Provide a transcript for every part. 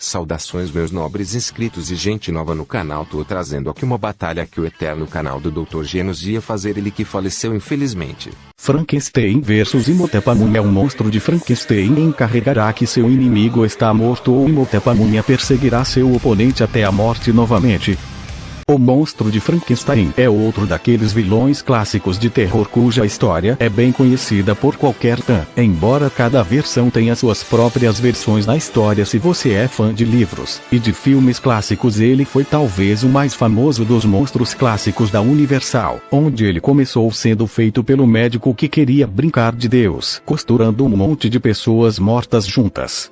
Saudações meus nobres inscritos e gente nova no canal. Tô trazendo aqui uma batalha que o eterno canal do Dr. Genos ia fazer, ele que faleceu infelizmente. Frankenstein vs Imhotep. A múmia. Um monstro de Frankenstein encarregará que seu inimigo está morto ou Imhotep. A múmia perseguirá seu oponente até a morte novamente. O monstro de Frankenstein é outro daqueles vilões clássicos de terror cuja história é bem conhecida por qualquer fã, embora cada versão tenha suas próprias versões na história. Se você é fã de livros e de filmes clássicos, ele foi talvez o mais famoso dos monstros clássicos da Universal, onde ele começou sendo feito pelo médico que queria brincar de Deus, costurando um monte de pessoas mortas juntas.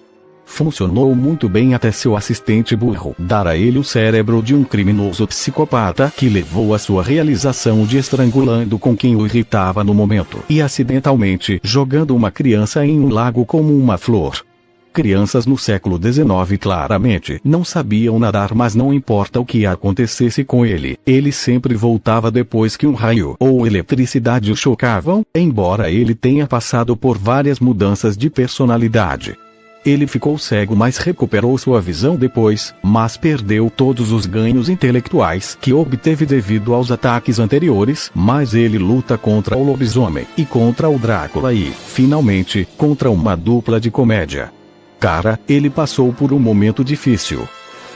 Funcionou muito bem até seu assistente burro dar a ele o cérebro de um criminoso psicopata que levou à sua realização de estrangulando com quem o irritava no momento e acidentalmente jogando uma criança em um lago como uma flor. Crianças no século XIX claramente não sabiam nadar, mas não importa o que acontecesse com ele sempre voltava depois que um raio ou eletricidade o chocavam, embora ele tenha passado por várias mudanças de personalidade. Ele ficou cego, mas recuperou sua visão depois, mas perdeu todos os ganhos intelectuais que obteve devido aos ataques anteriores. Mas ele luta contra o lobisomem e contra o Drácula e, finalmente, contra uma dupla de comédia. Cara, ele passou por um momento difícil.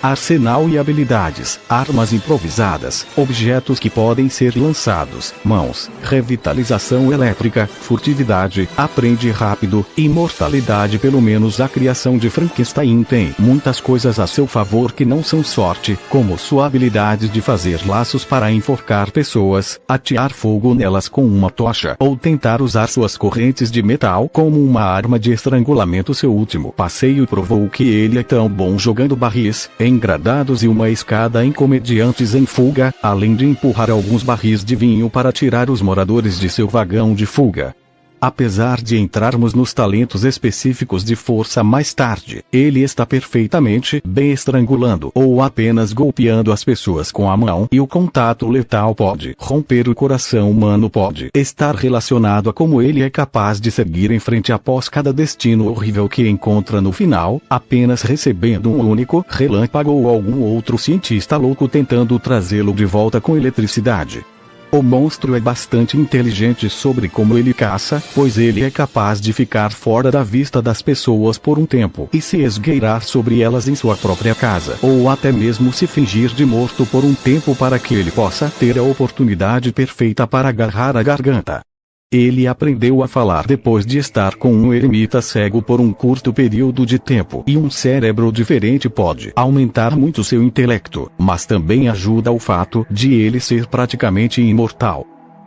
Arsenal e habilidades, armas improvisadas, objetos que podem ser lançados, mãos, revitalização elétrica, furtividade, aprende rápido, imortalidade. Pelo menos a criação de Frankenstein tem muitas coisas a seu favor que não são sorte, como sua habilidade de fazer laços para enforcar pessoas, atear fogo nelas com uma tocha ou tentar usar suas correntes de metal como uma arma de estrangulamento. Seu último passeio provou que ele é tão bom jogando barris engradados e uma escada em comediantes em fuga, além de empurrar alguns barris de vinho para tirar os moradores de seu vagão de fuga. Apesar de entrarmos nos talentos específicos de força mais tarde, ele está perfeitamente bem estrangulando ou apenas golpeando as pessoas com a mão, e o contato letal pode romper o coração humano. Pode estar relacionado a como ele é capaz de seguir em frente após cada destino horrível que encontra no final, apenas recebendo um único relâmpago ou algum outro cientista louco tentando trazê-lo de volta com eletricidade. O monstro é bastante inteligente sobre como ele caça, pois ele é capaz de ficar fora da vista das pessoas por um tempo e se esgueirar sobre elas em sua própria casa, ou até mesmo se fingir de morto por um tempo para que ele possa ter a oportunidade perfeita para agarrar a garganta. Ele aprendeu a falar depois de estar com um eremita cego por um curto período de tempo, e um cérebro diferente pode aumentar muito seu intelecto, mas também ajuda o fato de ele ser praticamente imortal.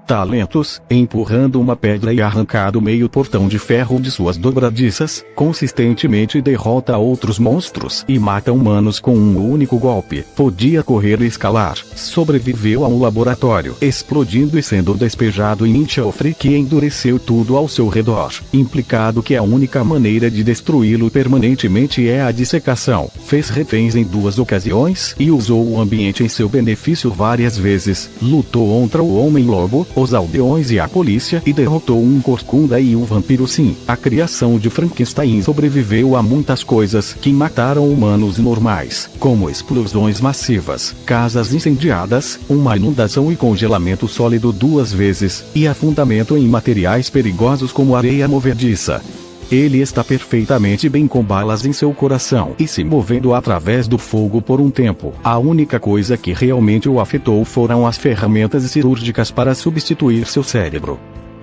Talentos: empurrando uma pedra e arrancado meio portão de ferro de suas dobradiças, consistentemente derrota outros monstros e mata humanos com um único golpe. Podia correr e escalar, sobreviveu a um laboratório explodindo e sendo despejado em enxofre que endureceu tudo ao seu redor, implicado que a única maneira de destruí-lo permanentemente é a dissecação. Fez reféns em 2 ocasiões e usou o ambiente em seu benefício várias vezes. Lutou contra o Homem-Lobo, os aldeões e a polícia e derrotou um corcunda e um vampiro. Sim, a criação de Frankenstein sobreviveu a muitas coisas que mataram humanos normais, como explosões massivas, casas incendiadas, uma inundação e congelamento sólido 2 vezes, e afundamento em materiais perigosos como areia movediça. Ele está perfeitamente bem com balas em seu coração e se movendo através do fogo por um tempo. A única coisa que realmente o afetou foram as ferramentas cirúrgicas para substituir seu cérebro.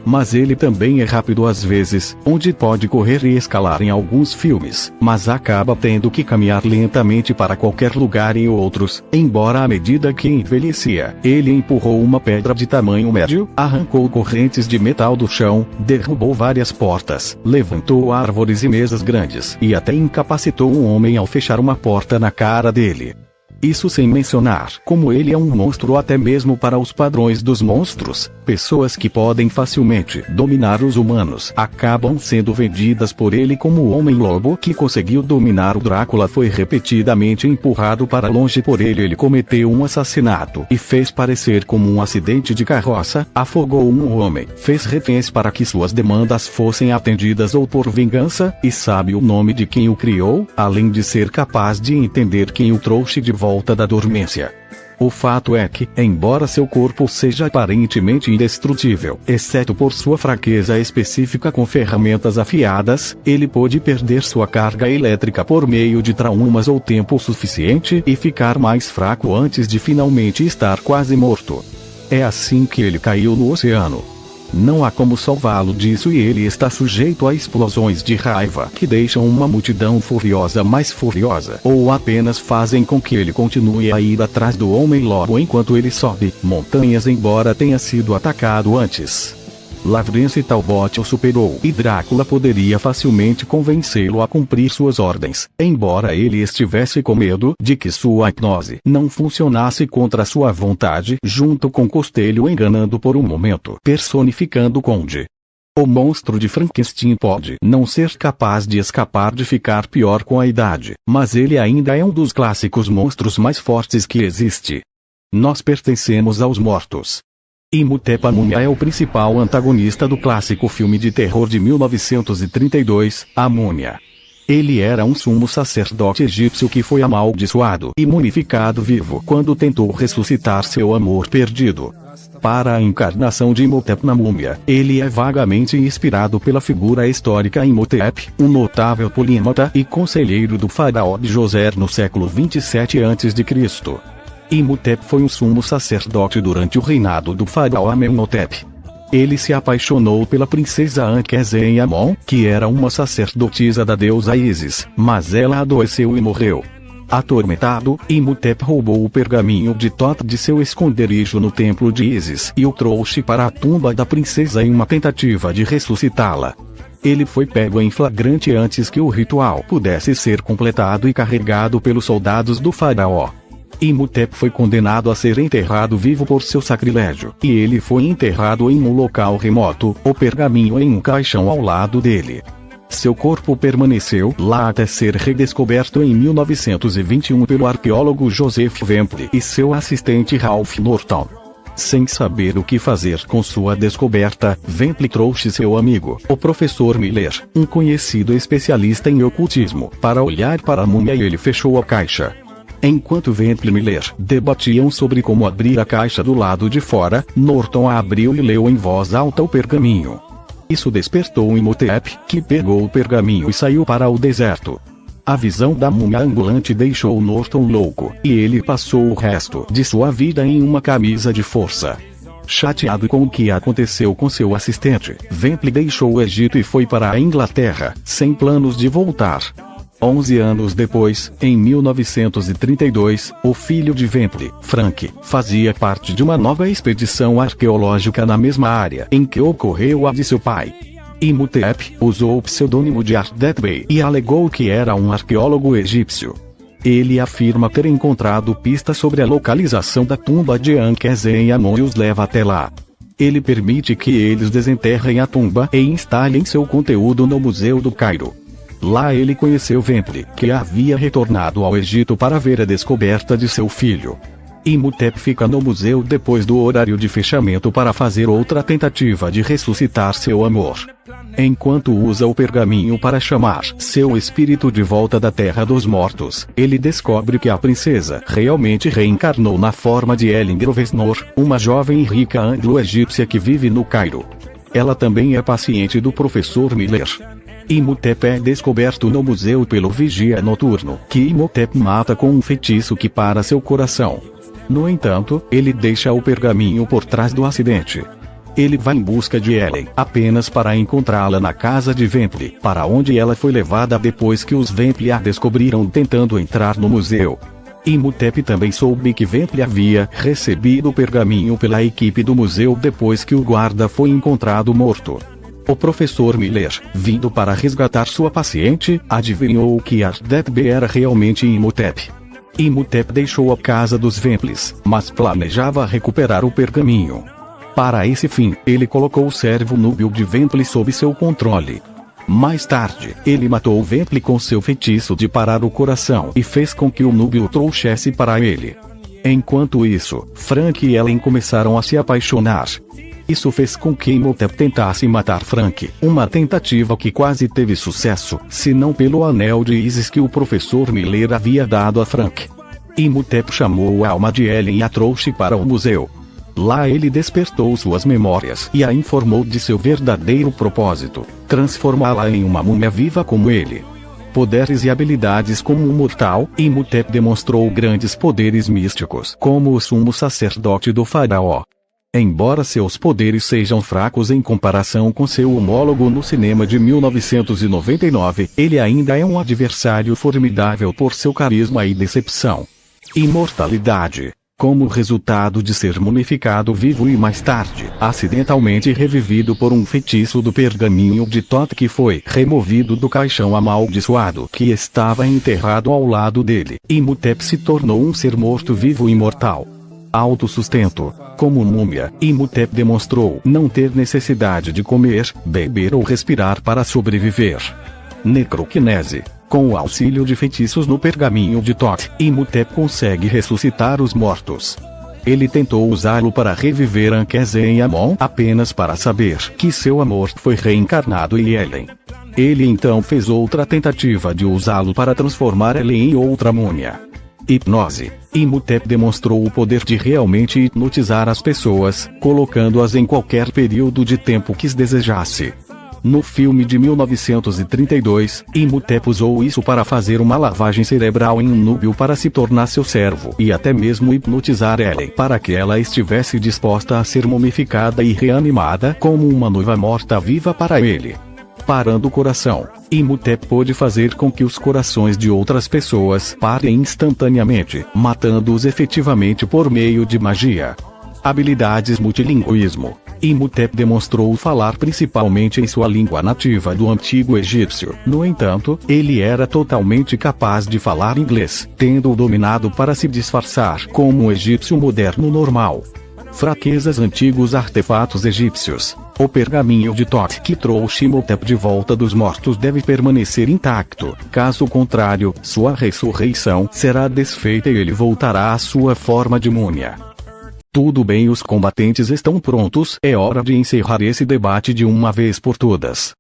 Mas ele também é rápido às vezes, onde pode correr e escalar em alguns filmes, mas acaba tendo que caminhar lentamente para qualquer lugar em outros. Embora à medida que envelhecia, ele empurrou uma pedra de tamanho médio, arrancou correntes de metal do chão, derrubou várias portas, levantou árvores e mesas grandes, e até incapacitou um homem ao fechar uma porta na cara dele. Isso sem mencionar como ele é um monstro até mesmo para os padrões dos monstros. Pessoas que podem facilmente dominar os humanos acabam sendo vendidas por ele como o Homem-Lobo que conseguiu dominar o Drácula. Foi repetidamente empurrado para longe por ele. Ele cometeu um assassinato e fez parecer como um acidente de carroça, afogou um homem, fez reféns para que suas demandas fossem atendidas ou por vingança, e sabe o nome de quem o criou, além de ser capaz de entender quem o trouxe de volta da dormência. O fato é que, embora seu corpo seja aparentemente indestrutível, exceto por sua fraqueza específica com ferramentas afiadas, ele pôde perder sua carga elétrica por meio de traumas ou tempo suficiente e ficar mais fraco antes de finalmente estar quase morto. É assim que ele caiu no oceano. Não há como salvá-lo disso e ele está sujeito a explosões de raiva que deixam uma multidão furiosa mais furiosa ou apenas fazem com que ele continue a ir atrás do Homem-Lobo enquanto ele sobe montanhas embora tenha sido atacado antes. Lawrence Talbot o superou e Drácula poderia facilmente convencê-lo a cumprir suas ordens, embora ele estivesse com medo de que sua hipnose não funcionasse contra sua vontade, junto com Costello enganando por um momento, personificando o Conde. O monstro de Frankenstein pode não ser capaz de escapar de ficar pior com a idade, mas ele ainda é um dos clássicos monstros mais fortes que existe. Nós pertencemos aos mortos. Imhotep a Múmia é o principal antagonista do clássico filme de terror de 1932, A Múmia. Ele era um sumo sacerdote egípcio que foi amaldiçoado e mumificado vivo quando tentou ressuscitar seu amor perdido. Para a encarnação de Imhotep na Múmia, ele é vagamente inspirado pela figura histórica Imhotep, um notável polímata e conselheiro do faraó de Djoser no século 27 a.C. Imhotep foi um sumo sacerdote durante o reinado do faraó Amenhotep. Ele se apaixonou pela princesa Ankhesenamun, que era uma sacerdotisa da deusa Ísis, mas ela adoeceu e morreu. Atormentado, Imhotep roubou o pergaminho de Thoth de seu esconderijo no templo de Ísis e o trouxe para a tumba da princesa em uma tentativa de ressuscitá-la. Ele foi pego em flagrante antes que o ritual pudesse ser completado e carregado pelos soldados do faraó. Imhotep foi condenado a ser enterrado vivo por seu sacrilégio, e ele foi enterrado em um local remoto, o pergaminho em um caixão ao lado dele. Seu corpo permaneceu lá até ser redescoberto em 1921 pelo arqueólogo Joseph Wempley e seu assistente Ralph Norton. Sem saber o que fazer com sua descoberta, Wempley trouxe seu amigo, o professor Miller, um conhecido especialista em ocultismo, para olhar para a múmia e ele fechou a caixa. Enquanto Wempley e Miller debatiam sobre como abrir a caixa do lado de fora, Norton a abriu e leu em voz alta o pergaminho. Isso despertou Imhotep, que pegou o pergaminho e saiu para o deserto. A visão da múmia ambulante deixou Norton louco, e ele passou o resto de sua vida em uma camisa de força. Chateado com o que aconteceu com seu assistente, Wempley deixou o Egito e foi para a Inglaterra, sem planos de voltar. 11 anos depois, em 1932, o filho de Wempley, Frank, fazia parte de uma nova expedição arqueológica na mesma área em que ocorreu a de seu pai. Imhotep usou o pseudônimo de Ardeth Bey e alegou que era um arqueólogo egípcio. Ele afirma ter encontrado pistas sobre a localização da tumba de Ankhesenamun e os leva até lá. Ele permite que eles desenterrem a tumba e instalem seu conteúdo no Museu do Cairo. Lá ele conheceu Wempley, que havia retornado ao Egito para ver a descoberta de seu filho. Imhotep fica no museu depois do horário de fechamento para fazer outra tentativa de ressuscitar seu amor. Enquanto usa o pergaminho para chamar seu espírito de volta da Terra dos Mortos, ele descobre que a princesa realmente reencarnou na forma de Ellen Grosvenor, uma jovem e rica anglo-egípcia que vive no Cairo. Ela também é paciente do professor Miller. Imhotep é descoberto no museu pelo vigia noturno, que Imhotep mata com um feitiço que para seu coração. No entanto, ele deixa o pergaminho por trás do acidente. Ele vai em busca de Ellen, apenas para encontrá-la na casa de Wempley, para onde ela foi levada depois que os Wempley a descobriram tentando entrar no museu. Imhotep também soube que Wempley havia recebido o pergaminho pela equipe do museu depois que o guarda foi encontrado morto. O professor Miller, vindo para resgatar sua paciente, adivinhou que Ardeth Bey era realmente Imhotep. Imhotep deixou a casa dos Ventles, mas planejava recuperar o pergaminho. Para esse fim, ele colocou o servo núbio de Ventle sob seu controle. Mais tarde, ele matou o Ventle com seu feitiço de parar o coração e fez com que o núbio o trouxesse para ele. Enquanto isso, Frank e Ellen começaram a se apaixonar. Isso fez com que Imhotep tentasse matar Frank, uma tentativa que quase teve sucesso, se não pelo anel de Isis que o professor Miller havia dado a Frank. Imhotep chamou a alma de Ellen e a trouxe para o museu. Lá ele despertou suas memórias e a informou de seu verdadeiro propósito: transformá-la em uma múmia viva como ele. Poderes e habilidades como um mortal, Imhotep demonstrou grandes poderes místicos, como o sumo sacerdote do faraó. Embora seus poderes sejam fracos em comparação com seu homólogo no cinema de 1999, ele ainda é um adversário formidável por seu carisma e decepção. Imortalidade. Como resultado de ser mumificado vivo e mais tarde, acidentalmente revivido por um feitiço do pergaminho de Thoth que foi removido do caixão amaldiçoado que estava enterrado ao lado dele, Imhotep se tornou um ser morto-vivo imortal. Autossustento. Como múmia, Imhotep demonstrou não ter necessidade de comer, beber ou respirar para sobreviver. Necroquinese. Com o auxílio de feitiços no pergaminho de Thoth, Imhotep consegue ressuscitar os mortos. Ele tentou usá-lo para reviver Ankhesenemon apenas para saber que seu amor foi reencarnado em Ellen. Ele então fez outra tentativa de usá-lo para transformar Ellen em outra múmia. Hipnose. Imhotep demonstrou o poder de realmente hipnotizar as pessoas, colocando-as em qualquer período de tempo que desejasse. No filme de 1932, Imhotep usou isso para fazer uma lavagem cerebral em um núbio para se tornar seu servo e até mesmo hipnotizar Ellen para que ela estivesse disposta a ser mumificada e reanimada como uma noiva morta-viva para ele. Parando o coração, Imhotep pôde fazer com que os corações de outras pessoas parem instantaneamente, matando-os efetivamente por meio de magia. Habilidades multilinguismo. Imhotep demonstrou falar principalmente em sua língua nativa do antigo egípcio. No entanto, ele era totalmente capaz de falar inglês, tendo-o dominado para se disfarçar como um egípcio moderno normal. Fraquezas. Antigos artefatos egípcios. O pergaminho de Thoth que trouxe Imhotep de volta dos mortos deve permanecer intacto, caso contrário, sua ressurreição será desfeita e ele voltará à sua forma de múmia. Tudo bem, os combatentes estão prontos, é hora de encerrar esse debate de uma vez por todas.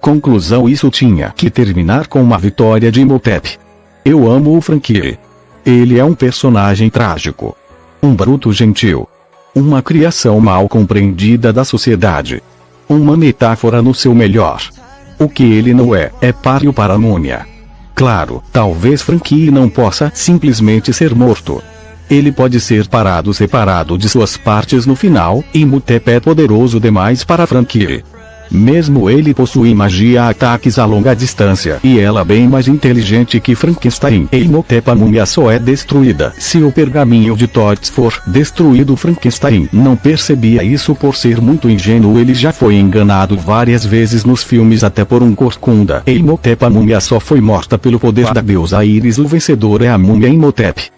Conclusão: isso tinha que terminar com uma vitória de Imhotep. Eu amo o Frank. Ele é um personagem trágico. Um bruto gentil. Uma criação mal compreendida da sociedade. Uma metáfora no seu melhor. O que ele não é páreo para a múmia. Claro, talvez Frank não possa simplesmente ser morto. Ele pode ser separado de suas partes no final. Imhotep é poderoso demais para Frank. Mesmo ele possui magia, ataques a longa distância e ela bem mais inteligente que Frankenstein. Imhotep, a múmia só é destruída se o pergaminho de Thoth for destruído. Frankenstein não percebia isso por ser muito ingênuo. Ele já foi enganado várias vezes nos filmes, até por um corcunda. Imhotep, a múmia só foi morta pelo poder da deusa Íris. O vencedor é a múmia Imhotep.